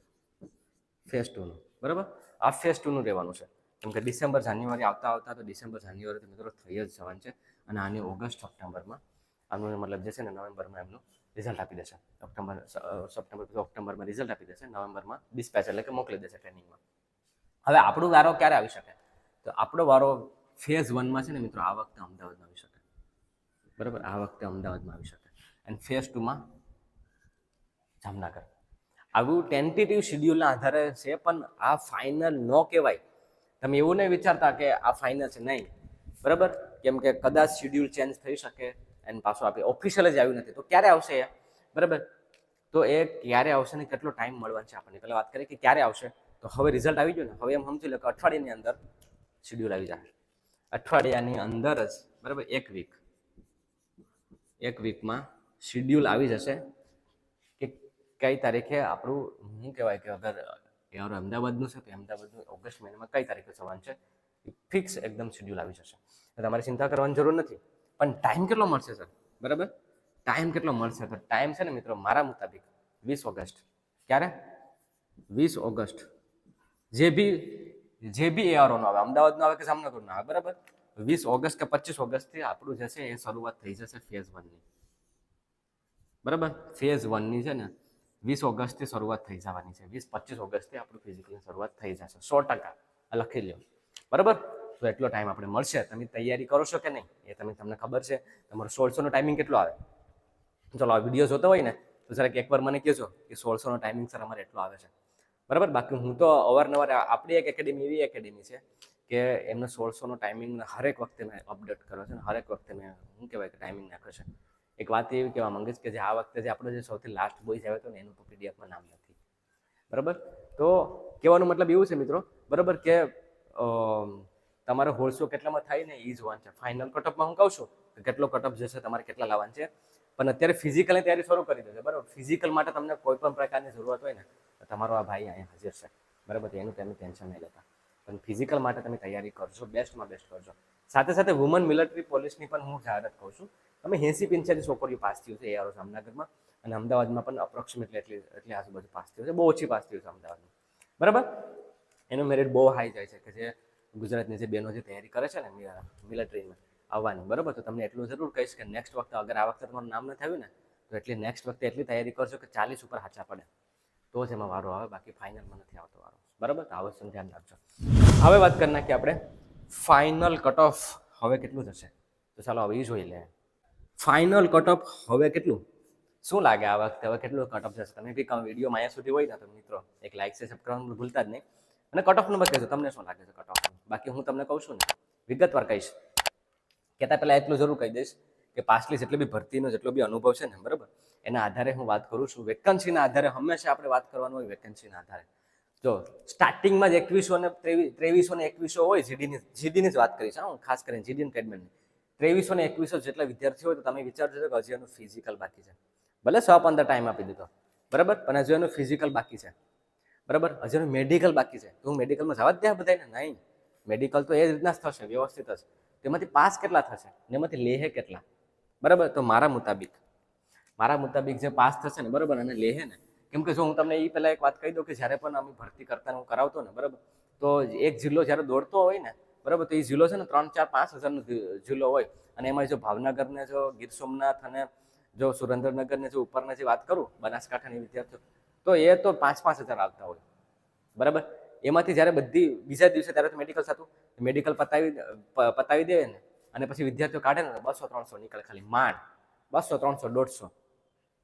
ફેઝ 2નું. બરાબર, આ ફેઝ 2નું રહેવાનું છે, કેમ કે ડિસેમ્બર જાન્યુઆરી આવતા તો ડિસેમ્બર જાન્યુઆરી તો મિત્રો થઈ જ જવાનું છે. અને આની ઓગસ્ટ સપ્ટેમ્બરમાં, આનું મતલબ જે છે ને નવેમ્બરમાં એમનું રિઝલ્ટ આપી દેશે. સપ્ટેમ્બર પછી ઓક્ટોબરમાં રિઝલ્ટ આપી દેશે, નવેમ્બરમાં ડિસ્પેચ એટલે કે મોકલી દેશે ટ્રેનિંગમાં. હવે આપણો વારો ક્યારે આવી શકે? તો આપણો વારો ફેઝ 1માં છે ને મિત્રો આ વખતે અમદાવાદમાં આવી શકે. બરાબર, આ વખતે અમદાવાદમાં આવી શકે. અને ફેઝ 2માં જામનગર. આવું ટેન્ટેટિવ શેડ્યુલના આધારે છે, પણ આ ફાઇનલ ન કહેવાય. તમે એવું નહીં વિચારતા કે આ ફાઇનલ છે, નહીં. બરાબર, કેમ કે કદાચ શેડ્યુલ ચેન્જ થઈ શકે અને પાછું આપણે ઓફિશિયલ જ આવ્યું નથી. તો ક્યારે આવશે એ? બરાબર, તો એ ક્યારે આવશે ને કેટલો ટાઈમ મળવાનો છે આપણને પહેલાં વાત કરીએ કે ક્યારે આવશે. તો હવે રિઝલ્ટ આવી ગયું ને, હવે એમ સમજી લો કે અઠવાડિયાની અંદર શેડ્યુલ આવી જાય. અઠવાડિયાની અંદર જ, બરાબર, એક વીકમાં શેડ્યુલ આવી જશે કે કઈ તારીખે આપણું શું કહેવાય કે અગર યાર અમદાવાદનું છે તો અમદાવાદનું ઓગસ્ટ મહિનામાં કઈ તારીખે જવાનું છે, ફિક્સ એકદમ શેડ્યુલ આવી જશે. તમારે ચિંતા કરવાની જરૂર નથી. પણ ટાઈમ કેટલો મળશે સર? બરાબર, ટાઈમ કેટલો મળશે? તો ટાઈમ છે ને મિત્રો મારા મુતાબિક 20 ઓગસ્ટ. ક્યારે? 20 ઓગસ્ટ. જે બી એઆરઓનો આવે, અમદાવાદનો આવે કે જામનગરનો આવે, બરાબર, 20 ઓગસ્ટ કે 25 ઓગસ્ટથી આપણું જે છે એ શરૂઆત થઈ જશે ફેઝ 1ની. બરાબર, ફેઝ 1ની છે ને 20 ઓગસ્ટથી શરૂઆત થઈ જવાની છે. 20-25 ઓગસ્ટથી આપણું ફિઝિકલની શરૂઆત થઈ જશે 100%. લખી લો. બરાબર, તો એટલો ટાઈમ આપણે મળશે. તમે તૈયારી કરો છો કે નહીં એ તમને ખબર છે. તમારો 1600નો ટાઈમિંગ કેટલો આવે? ચલો, આ વિડીયો જોતો હોય ને તો જરાક એકવાર મને કહેજો કે 1600નો ટાઈમિંગ સર અમારે એટલો આવે છે. બરાબર, બાકી હું તો અવારનવાર આપણી એક એકેડેમી એવી એકેડેમી છે કે એમનો 1600નો ટાઈમિંગ હરેક વખતે મેં અપડેટ કર્યો છે, હરેક વખતે મેં શું કહેવાય કે ટાઈમિંગ નાખ્યો છે. એક વાત એવી કહેવા માંગીશ કે જે આ વખતે જે આપણો જે સૌથી લાસ્ટ બોયઝ આવ્યો હતો ને એનું તો પીડીએફમાં નામ નથી. બરાબર, તો કહેવાનો મતલબ એવું છે મિત્રો, બરાબર, કે તમારે 1600 કેટલામાં થાય ને એ જોવાનું છે. ફાઇનલ કટઅપમાં હું કહું છું કે કેટલો કટઅપ જશે, તમારે કેટલા લાવવાનું છે. પણ અત્યારે ફિઝિકલની તૈયારી શરૂ કરી દેજો. બરાબર, ફિઝિકલ માટે તમને કોઈ પણ પ્રકારની જરૂરત હોય ને તો તમારો આ ભાઈ અહીંયા હાજર છે. બરાબર, એનું તમે ટેન્શન નહીં લેતા. પણ ફિઝિકલ માટે તમે તૈયારી કરજો, બેસ્ટમાં બેસ્ટ કરજો. સાથે સાથે વુમન મિલિટરી પોલીસની પણ હું જાહેરાત કહું છું. તમે 80-85 છોકરીઓ પાસ થયું છે એઆરઓ જામનગરમાં, અને અમદાવાદમાં પણ અપ્રોક્સિમેટલી એટલી આજુબાજુ પાસ થયું છે. બહુ ઓછી પાસ થયું છે અમદાવાદમાં. બરાબર, એનું મેરિટ બહુ હાઈ જાય છે કે જે ગુજરાતની જે બહેનો જે તૈયારી કરે છે ને મિલિટરીમાં આવવાની. બરાબર, તો તમને એટલું જરૂર કહીશ કે નેક્સ્ટ વખતે અગર આ વખતે તમારું નામ નથી આવ્યું ને તો એટલી નેક્સ્ટ વખતે એટલી તૈયારી કરજો કે 40 ઉપર હાચા પડે તો જ એમાં વારો આવે, બાકી ફાઇનલમાં નથી આવતો વારો. બરાબર, તો આ વસ્તુનું ધ્યાન રાખજો. હવે વાત કરી નાખીએ આપણે ફાઇનલ કટ ઓફ હવે કેટલું થશે. તો ચાલો હવે એ જોઈ લે. ફાઇનલ કટ ઓફ હવે કેટલું, શું લાગે આ વખતે હવે કેટલું કટ ઓફ જશે? તમે કંઈક વિડીયોમાં અહીંયા સુધી હોય ને તો મિત્રો એક લાઈક છે, સબસ્ક્રાઇબ કરવાનું ભૂલતા જ નહીં. અને કટ ઓફ નંબર કહેજો, તમને શું લાગે છે કટ ઓફ? બાકી હું તમને કહું છું ને વિગતવાર કહીશ. કહેતા પહેલાં એટલું જરૂર કહી દઈશ કે પાછલી જેટલી બી ભરતીનો જેટલો બી અનુભવ છે ને, બરાબર, એના આધારે હું વાત કરું છું. વેકન્સીના આધારે હંમેશા આપણે વાત કરવાનું હોય, વેકન્સીના આધારે. જો સ્ટાર્ટિંગમાં જ 2100 ને 2300 ને 2100 હોય, જીડીની જ વાત કરીશ હું, ખાસ કરીને જીડી અને ટ્રેડમેનની. 2300 ને 2100 જેટલા વિદ્યાર્થીઓ હોય તો તમે વિચારજો કે હજી એનું ફિઝિકલ બાકી છે. ભલે 6-15 ટાઈમ આપી દીધો, બરાબર, પણ હજી એનું ફિઝિકલ બાકી છે, બરાબર, હજી એનું મેડિકલ બાકી છે. તો હું મેડિકલમાં જવા જ દે બધાને? નહીં, મેડિકલ તો એ જ રીતના જ થશે, વ્યવસ્થિત જ. તેમાંથી પાસ કેટલા થશે ને એમાંથી લેહે કેટલા, બરાબર? તો મારા મુતાબિક જે પાસ થશે ને, બરાબર, અને લેહે ને, કેમ કે જો હું તમને એ પહેલાં એક વાત કહી દઉં કે જ્યારે પણ અમે ભરતી કરતા હું કરાવતો ને, બરાબર, તો એક જિલ્લો જ્યારે દોડતો હોય ને, બરાબર, તો એ જિલ્લો છે ને 3-4-5 હજારનો જિલ્લો હોય. અને એમાં જો ભાવનગરને, જો ગીર સોમનાથ અને જો સુરેન્દ્રનગરને જો ઉપરના જે વાત કરું, બનાસકાંઠાની વિદ્યાર્થીઓ, તો એ તો 5-5 હજાર આવતા હોય, બરાબર. એમાંથી જ્યારે બીજા દિવસે ત્યારે તો મેડિકલ થતું, મેડિકલ પતાવી દે ને, અને પછી વિદ્યાર્થીઓ કાઢે ને 200-300 નીકળે ખાલી, માંડ 200-300-150.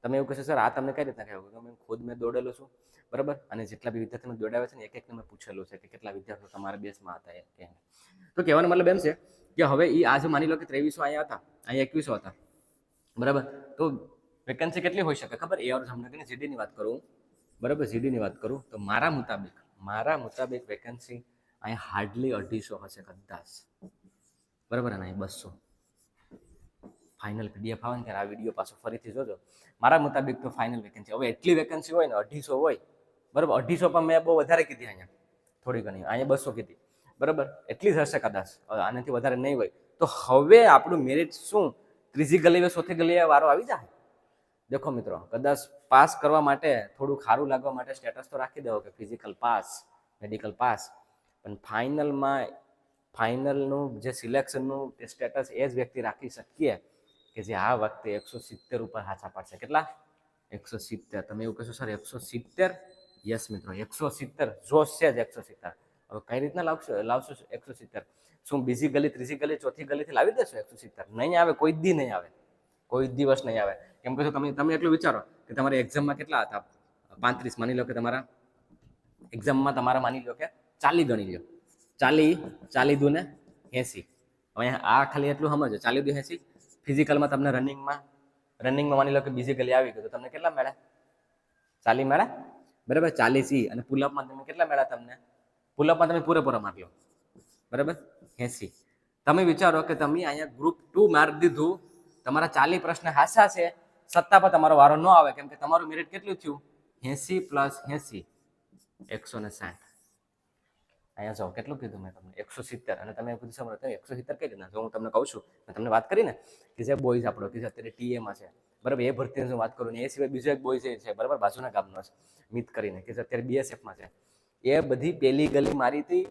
તમે એવું કહેશો સર આ તમને કઈ રીતના કહેવું? મેં ખુદ દોડેલો છું, બરાબર, અને જેટલા બી વિદ્યાર્થીઓ દોડાવે છે ને, એક મેં પૂછેલું છે કે કેટલા વિદ્યાર્થીઓ તમારા બેચમાં હતા કે. તો કહેવાનો મતલબ એમ છે કે હવે એ આજે માની લો કે 2300 અહીંયા હતા, અહીંયા 2100 હતા, બરાબર, તો વેકન્સી કેટલી હોઈ શકે ખબર? એ જામનગરની જીડીની વાત કરું, બરાબર, જીડીની વાત કરું તો મારા મુતાબિક વેકન્સી અહીંયા હાર્ડલી 250 હશે કદાચ, બરાબર, અને અહીં 200. ફાઇનલ પીડીએફ આવે ને ત્યારે આ વિડીયો પાછો ફરીથી જોજો. મારા મુતાબિક તો ફાઇનલ વેકન્સી, હવે એટલી વેકન્સી હોય ને 250 હોય, બરાબર, 250 પણ મેં બહુ વધારે કીધી, અહીંયા થોડી ઘણી, અહીંયા 200 કીધી, બરાબર, એટલી જ હશે કદાચ, આનાથી વધારે નહીં હોય. તો હવે આપણું મેરિટ શું? ત્રીજી ગલીએ ચોથી ગલીએ વારો આવી જાય. દેખો મિત્રો, કદાચ પાસ કરવા માટે થોડું સારું લાગવા માટે સ્ટેટસ તો રાખી દેવો કે ફિઝિકલ પાસ, મેડિકલ પાસ, પણ ફાઇનલનું જે સિલેક્શનનું સ્ટેટસ એ જ વ્યક્તિ રાખી શકીએ કે જે આ વખતે 170 ઉપર હાચા પાડશે. કેટલા? 170. તમે એવું કહેશો સર 170? યસ મિત્રો, 170 જોશે જ 170. હવે કઈ રીતના લાવશો 170? શું બીજી ગલી, ત્રીજી ગલી, ચોથી ગલીથી લાવી દેશો 170? નહીં આવે, કોઈ દી નહીં આવે, કોઈ દિવસ નહીં આવે. કેમ કે તમે એટલું વિચારો કે તમારી એક્ઝામમાં કેટલા હતા? 35. માની લો કે તમારા એક્ઝામમાં માની લો કે 40 ગણી લો, 40 દૂને 80. હવે આ ખાલી એટલું સમજો, 40 દુ 80. ફિઝિકલમાં તમને રનિંગમાં માની લો કે બીજી ગલી આવી ગઈ તો તમને કેટલા મળ્યા? 40 મળ્યા, બરાબર, 40. અને પુલઅપમાં તમે કેટલા મળ્યા? તમને પુલઅપમાં તમે પૂરેપૂરા માર્ક લો, બરાબર, 80. તમે વિચારો કે તમે અહીંયા ગ્રુપ 2 માર્ક દીધું, તમારા 40 પ્રશ્ન હાસા છે, સત્તા પર તમારો વારો ન આવે, કેમ કે તમારું મેરિટ કેટલું થયું? 80 + 80 160. અહીંયા જાઓ, કેટલું કીધું મેં તમને? 170. અને તમે કીધું સમજો 170 કઈ રીતના? જો હું તમને કહું છું, મેં તમને વાત કરી ને કે જે બોયઝ આપણો કે જે અત્યારે ટીએમાં છે, બરાબર, એ ભરતીની હું વાત કરું ને, એ સિવાય બીજો એક બોય છે, બરાબર, બાજુના ગામનો છે, મિત કરીને, કે જે અત્યારે બીએસએફમાં છે, એ બધી પહેલી ગલી મારી હતી,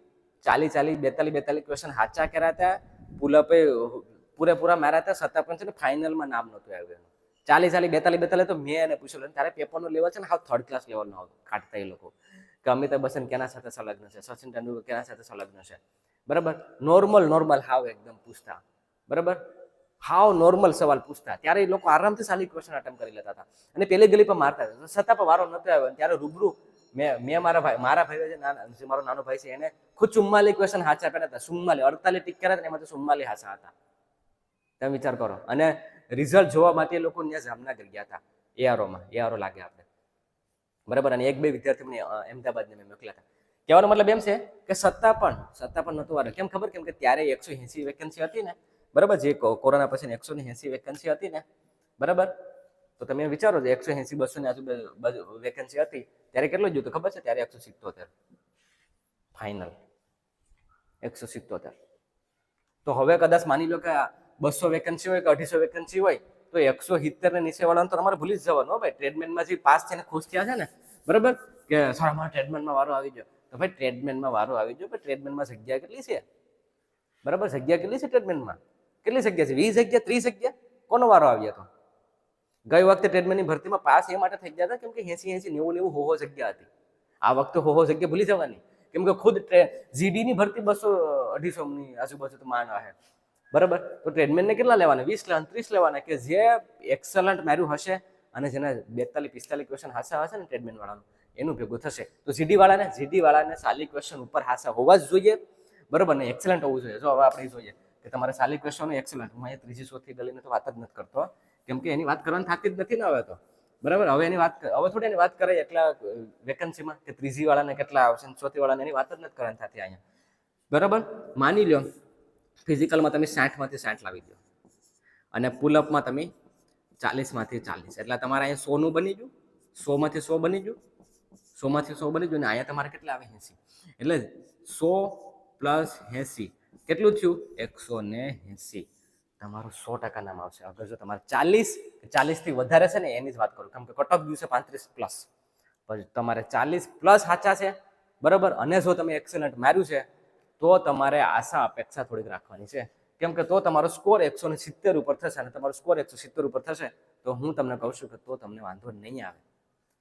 40 42 ક્વેશ્ચન હાચા કર્યા હતા, પુલઅપે પૂરેપૂરા માર્યા હતા, છતાં પણ છે ને ફાઇનલમાં નામ નહોતું આવ્યું. 40 42 તો મેં એને પૂછેલું, ત્યારે પેપરનું લેવલ છે ને હાવ 3rd ક્લાસ લેવલનો આવતું, કાઢતા એ લોકો કે અમિતાભ બચ્ચન કેના સાથે સંલગ્ન છે, સચિન તેંડુલકર કેના સાથે સંલગ્ન છે, બરાબર, નોર્મલ હાવ એકદમ પૂછતા, બરાબર, હાવ નોર્મલ સવાલ પૂછતા. ત્યારે એ લોકો આરામથી સાલી ક્વેશ્ચન અટેમ્પ કરી લેતા હતા અને પહેલી ગલી પર મારતા હતા, છતાં પણ વારો નહોતો આવ્યો. ત્યારે રૂબરૂ મેં મારા ભાઈ જે મારો નાનો ભાઈ છે, એને ખુદ 44 ક્વેશ્ચન હાચા કર્યા હતા. 48 ટીક કર્યા હતા, એમાંથી 44 હાચા હતા. તમે વિચાર કરો. અને રિઝલ્ટ જોવા માટે લોકો ત્યાં જામનગર ગયા હતા, એઆરઓ લાગે આપણે, બરાબર. અને 1-2 વિદ્યાર્થીઓ મને અમદાવાદને મેં મોકલ્યા હતા. કહેવાનો મતલબ એમ છે કે સત્તા પણ નહોતું વારો. કેમ ખબર? કેમ કે ત્યારે 180 વેકન્સી હતી ને, બરાબર, જે કોરોના પછી 180 વેકન્સી હતી ને, બરાબર. તો તમે વિચારો 180-200 ની આજુબાજુ વેકન્સી હતી, ત્યારે કેટલું જોયું ખબર છે? ત્યારે 177 ફાઇનલ, 177. તો હવે કદાચ માની લો કે 200 વેકન્સી હોય કે 250 વેકન્સી હોય, તો 170 ને નીચે વાળાને તો તમારે ભૂલી જ જવાનું. ભાઈ, ટ્રેડમેનમાં જે પાસ થઈને ખુશ થયા છે ને, બરાબર, કે સર અમારા ટ્રેડમેનમાં વારો આવી ગયો, તો ભાઈ ટ્રેડમેનમાં વારો આવી ગયો, પણ ટ્રેડમેનમાં જગ્યા કેટલી છે? બરાબર, જગ્યા કેટલી છે ટ્રેડમેનમાં? કેટલી જગ્યા છે? 20 જગ્યા, 30 જગ્યા? કોનો વારો આવ્યો હતો? ગઈ વખતે ટ્રેડમેનની ભરતીમાં પાસ એ માટે થઈ ગયા હતા કેમ કે 80 90 હોહો જગ્યા હતી. આ વખતે હોહો જગ્યા ભૂલી જવાની, કેમ કે ખુદ જીડીની ભરતી 200-250 ની આજુબાજુ તો માન આવે, બરાબર. તો ટ્રેડમેનને કેટલા લેવાના? 20 લેવાના, 30 લેવાના, કે જે એક્સલન્ટ માર્યું હશે અને જેના 42-45 ક્વેશ્ચન હાસા હશે ને ટ્રેડમેન વાળાનું, એનું ભેગું થશે. તો જીડી વાળાને 40 ક્વેશ્ચન ઉપર હાસા હોવા જ જોઈએ, બરાબર ને, એક્સલન્ટ હોવું જોઈએ. જો હવે આપણે જોઈએ કે તમારે સાલી ક્વેશ્ચન એક્સેલન્ટ, હું અહીંયા ત્રીજી ચોથી ગલીની તો વાત જ નથી કરતો, કેમ કે એની વાત કરવાની થતી જ નથી ને હવે તો, બરાબર. હવે એની વાત હવે થોડી એની વાત કરે એટલા વેકન્સીમાં કે ત્રીજી વાળાને કેટલા આવશે, ચોથી વાળાને એની વાત જ નથી કરવાની થતી અહીંયા, બરાબર. માની લો ફિઝિકલમાં તમે 60માંથી 60 લાવી દો અને પુલઅપમાં તમે 40માંથી 40, એટલે તમારે અહીંયા 100નું બની ગયું, 100માંથી 100 બની ગયું, 100માંથી 100 બની ગયું, ને અહીંયા તમારે કેટલા આવે 80, એટલે 100 પ્લસ 80 કેટલું થયું 180, તમારું 100% નામ આવશે. અગર જો તમારે 40થી વધારે છે ને એની જ વાત કરું, કેમ કે કટ ઓફ ગયું છે 35 પ્લસ, પછી તમારે 40 પ્લસ સાચા છે, બરાબર. અને જો તમે એક્સેલન્ટ માર્યું છે તો તમારે આશા અપેક્ષા થોડીક રાખવાની છે, કેમ કે તો તમારો સ્કોર 170 ઉપર થશે, અને તમારો સ્કોર 170 ઉપર થશે તો હું તમને કહું છું કે તો તમને વાંધો નહીં આવે,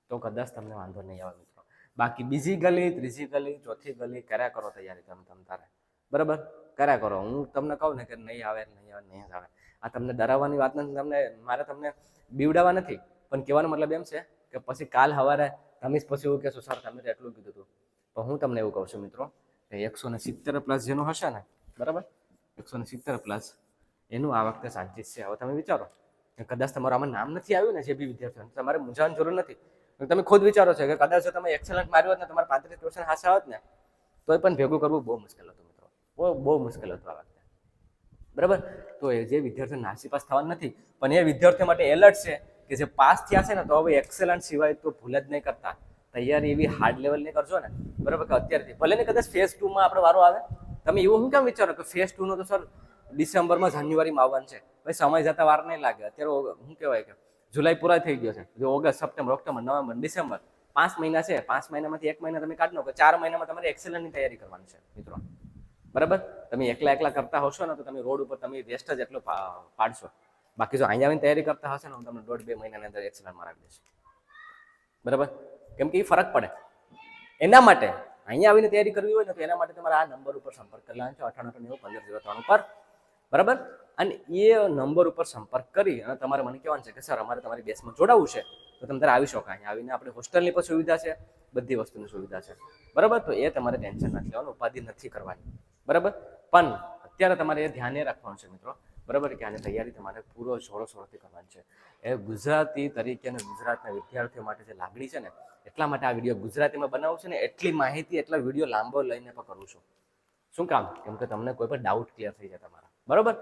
તો કદાચ તમને વાંધો નહીં આવે મિત્રો. બાકી બીજી ગલી, ત્રીજી ગલી, ચોથી ગલી કર્યા કરો તૈયારી તમે તારે, બરાબર, કર્યા કરો. હું તમને કહું ને કે નહીં આવે નહીં આવે, આ તમને ડરાવવાની વાત નથી, મારે તમને બીવડાવવા નથી, પણ કહેવાનો મતલબ એમ છે કે પછી કાલ સવારે તમે જ પછી એવું કહેશો સર તમે તો એટલું કીધું હતું. તો હું તમને એવું કહું છું મિત્રો કે 170 પ્લસ જેનું હશે ને, બરાબર, 170 પ્લસ એનું આ વખતે ચાન્સીસ છે. હવે તમે વિચારો કે કદાચ તમારું આમાં નામ નથી આવ્યું ને જે બી વિદ્યાર્થીઓ, તમારે મૂંઝાવાની જરૂર નથી. તમે ખુદ વિચારો છો કે કદાચ જો તમે એક્સેલન્ટ માર્યું હોત ને, તમારે 35% હાસા હોત ને, તોય પણ ભેગું કરવું બહુ મુશ્કેલ હતું મિત્રો, બહુ મુશ્કેલ હતું આ વખતે, બરાબર. તો એ જે વિદ્યાર્થીઓ નાસી પાસ થવાનું નથી, પણ એ વિદ્યાર્થીઓ માટે એલર્ટ છે કે જે પાસ થયા છે ને, તો હવે એક્સેલન્ટ સિવાય તો ભૂલ જ નહીં કરતા, તૈયારી એવી હાર્ડ લેવલની કરજો ને, બરાબર, કે અત્યારથી ભલે ને કદાચ ફેઝ 2માં આપણે વારો આવે. તમે એવું શું કેમ વિચારો કે ફેઝ 2નો તો સર ડિસેમ્બરમાં જાન્યુઆરીમાં આવવાનું છે, ભાઈ સમય જતા વાર નહીં લાગે. અત્યારે શું કહેવાય કે જુલાઈ પૂરા થઈ ગયો છે, જો August, September, October, November, December 5 મહિના છે, 5 મહિનામાંથી 1 મહિના તમે કાઢી નાખો, 4 મહિનામાં તમારે એક્સેલન્ટની તૈયારી કરવાની છે મિત્રો, બરાબર. તમે એકલા કરતા હશો ને તો તમે રોડ ઉપર તમે રેસ્ટ જ એટલો પાડશો. બાકી જો અહીંયા આવીને તૈયારી કરતા હશે ને, હું તમને 1.5-2 મહિનાની અંદર એક્સેલન્ટમાં રાખી દઈશ, બરાબર. કેમ કે એ ફરક પડે, એના માટે અહીંયા આવીને તૈયારી કરવી હોય ને તો એના માટે તમારે આ નંબર ઉપર સંપર્ક કરી લેવાનો છે, 98901503 ઉપર, બરાબર. અને એ નંબર ઉપર સંપર્ક કરી અને તમારે મને કહેવાનું છે કે સર અમારે તમારી બેચમાં જોડાવવું છે, તો તમે ત્યારે આવી શકો. અહીંયા આવીને આપણે હોસ્ટેલની પણ સુવિધા છે, બધી વસ્તુની સુવિધા છે, બરાબર. તો એ તમારે ટેન્શન નથી લેવાનું, ઉપાધિ નથી કરવાની, બરાબર. પણ અત્યારે તમારે એ ધ્યાને રાખવાનું છે મિત્રો, બરાબર, કે આની તૈયારી તમારે પૂરો જોરોશોરથી કરવાની છે. એ ગુજરાતી તરીકે અને ગુજરાતના વિદ્યાર્થીઓ માટે જે લાગણી છે ને, એટલા માટે આ વિડીયો ગુજરાતીમાં બનાવું છું ને, એટલી માહિતી એટલા વિડીયો લાંબો લઈને પણ કરું છું. શું કામ? કેમ કે તમને કોઈ પણ ડાઉટ ક્લિયર થઈ જાય તમારા, બરાબર.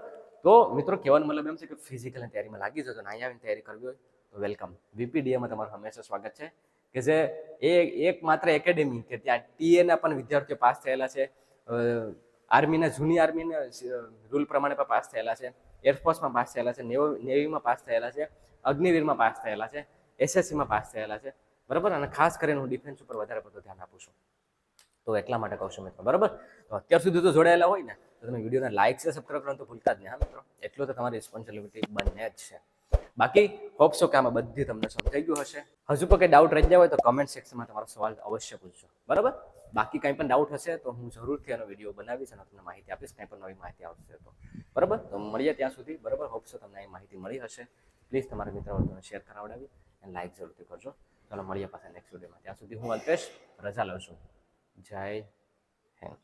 તો મિત્રો કહેવાનો મતલબ એમ છે કે ફિઝિકલની તૈયારીમાં લાગી જજો, અહીંયા આવીને તૈયારી કરવી હોય તો વેલકમ. VPDAમાં તમારું હંમેશા સ્વાગત છે, કે જે એક માત્ર એકેડેમી કે ત્યાં ટીએના પણ વિદ્યાર્થીઓ પાસ થયેલા છે, આર્મીના જૂની આર્મીના રૂલ પ્રમાણે પણ પાસ થયેલા છે, એરફોર્સમાં પાસ થયેલા છે, નેવીમાં પાસ થયેલા છે, અગ્નિવીરમાં પાસ થયેલા છે, SSCમાં પાસ થયેલા છે, બરાબર. અને ખાસ કરીને હું ડિફેન્સ ઉપર વધારે પડતું ધ્યાન આપું છું, તો એટલા માટે કહું છું મિત્રો, બરાબર. તો અત્યાર સુધી તો જોડાયેલા હોય ને તો તમે વિડીયોને લાઇક છે, સબસ્ક્રાઈબ કરવાનું તો ભૂલતા જ નહીં, હા મિત્રો, એટલું તો તમારી રિસ્પોન્સિબિલિટી બને જ છે. બાકી હોપ છો કે આમાં બધી તમને સમજાઈ ગયું હશે. હજુ પણ કંઈ ડાઉટ રહી જાય હોય તો કમેન્ટ સેક્શનમાં તમારો સવાલ અવશ્ય પૂછજો, બરાબર. બાકી કંઈ પણ ડાઉટ હશે તો હું જરૂરથી એનો વિડીયો બનાવીશ અને તમને માહિતી આપીશ, કંઈ પણ નવી માહિતી આવશે તો, બરાબર. તો મળીએ ત્યાં સુધી, બરાબર. હોપ છો તમને એ માહિતી મળી હશે. પ્લીઝ તમારા મિત્રોને શેર કરાવડાવી અને લાઇક જરૂરથી કરજો. ચાલો મળીએ પાછા નેક્સ્ટ વિડીયોમાં. ત્યાં સુધી હું અલ્પેશ રજા લઉં છું. જય હિન્દ.